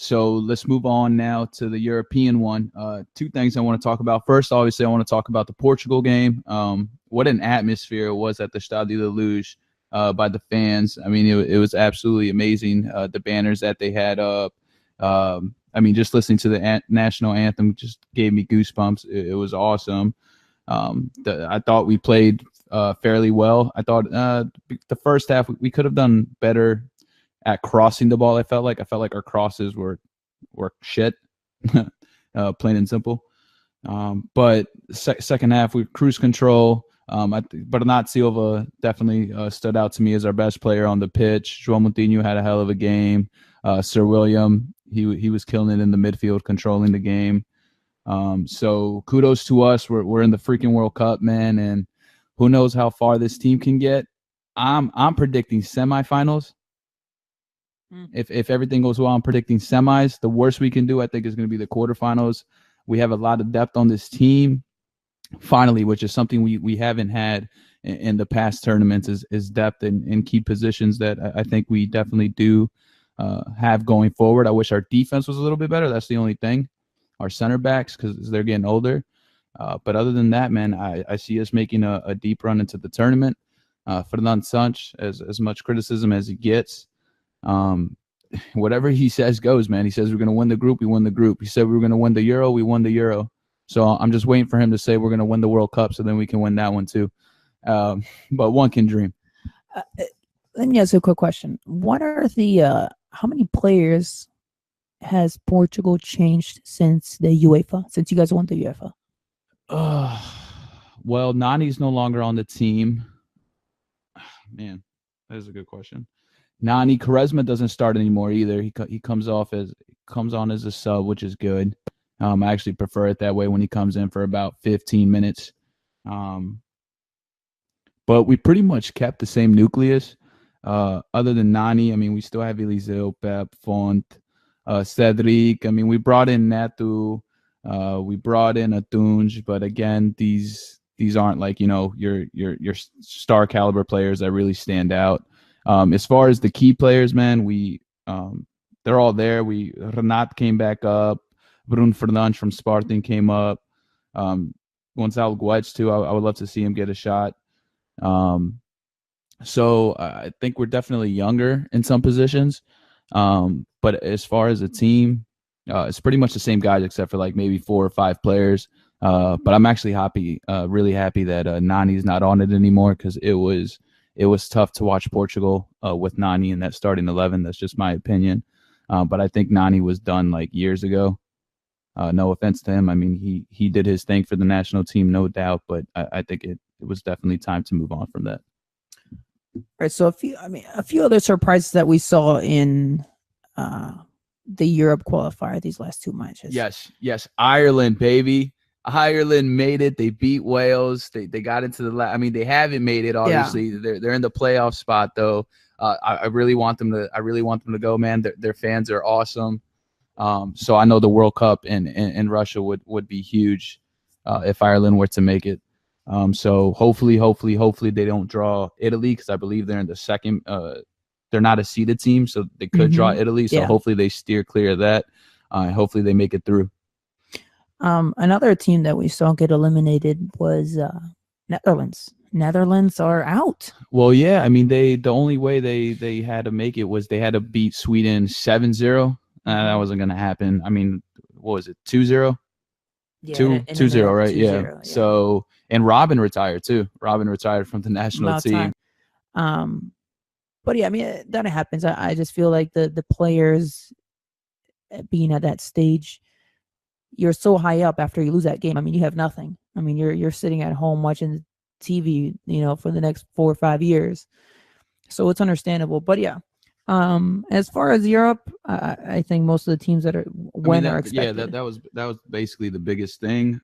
So let's move on now to the European one. Two things I want to talk about. First, obviously, I want to talk about the Portugal game. What an atmosphere it was at the Stade de Luge by the fans. I mean, it was absolutely amazing. The banners that they had up. I mean, just listening to the national anthem just gave me goosebumps. It was awesome. I thought we played fairly well. I thought the first half we could have done better at crossing the ball. I felt like our crosses were shit, plain and simple. But second half we cruise control. Bernat Silva definitely stood out to me as our best player on the pitch. João Moutinho had a hell of a game. Sir William, he was killing it in the midfield, controlling the game. So kudos to us. We're in the freaking World Cup, man, and who knows how far this team can get. I'm predicting semifinals. If everything goes well, I'm predicting semis. The worst we can do, I think, is going to be the quarterfinals. We have a lot of depth on this team, finally, which is something we haven't had in the past tournaments, is depth in key positions that I think we definitely do have going forward. I wish our defense was a little bit better. That's the only thing. Our center backs, because they're getting older. But other than that, man, I see us making a deep run into the tournament. Fernando Santos, as much criticism as he gets, whatever he says goes, man. He says we're going to win the group, we win the group. He said we were going to win the Euro, we won the Euro. So I'm just waiting for him to say we're going to win the World Cup, so then we can win that one too. But one can dream. Let me ask you a quick question. What are the how many players has Portugal changed since the UEFA? Since you guys won the UEFA? Well, Nani's no longer on the team. Man, that is a good question. Nani Quaresma doesn't start anymore either. He comes on as a sub, which is good. I actually prefer it that way when he comes in for about 15 minutes. But we pretty much kept the same nucleus. Other than Nani, I mean, we still have Eliseu, Pep, Font, Cedric. I mean, we brought in Neto, we brought in Atunj, but again, these aren't like, your star caliber players that really stand out. As far as the key players, man, they're all there. Renat came back up. Bruno Fernandes from Spartan came up. Gonçalo Guedes too. I would love to see him get a shot. So I think we're definitely younger in some positions. But as far as a team, it's pretty much the same guys except for like maybe 4 or 5 players. But I'm actually really happy that Nani's not on it anymore, because it was tough to watch Portugal with Nani in that starting 11. That's just my opinion. But I think Nani was done like years ago. No offense to him. I mean, he did his thing for the national team, no doubt. But I think it was definitely time to move on from that. All right. So a few other surprises that we saw in the Europe qualifier these last 2 matches. Yes. Ireland, baby. Ireland made it. They beat Wales. They got into the I mean, they haven't made it, obviously. Yeah. They're in the playoff spot though. I really want them to go, man. Their fans are awesome. So I know the World Cup in Russia would be huge if Ireland were to make it. So hopefully they don't draw Italy, because I believe they're in the second. They're not a seeded team, so they could draw Italy. So hopefully they steer clear of that. Hopefully they make it through. Another team that we saw get eliminated was Netherlands. Netherlands are out. Well, yeah. I mean, the only way they had to make it was they had to beat Sweden 7-0. That wasn't going to happen. I mean, what was it, 2-0? Yeah, 2-0, right? 2-0, yeah. So, and Robin retired too. Robin retired from the national team. But yeah, I mean, that happens. I just feel like the players being at that stage, you're so high up after you lose that game. I mean, you have nothing. I mean, you're sitting at home watching TV, for the next 4 or 5 years. So it's understandable. But yeah, as far as Europe, I think most of the teams that are expected. Yeah, that was basically the biggest thing.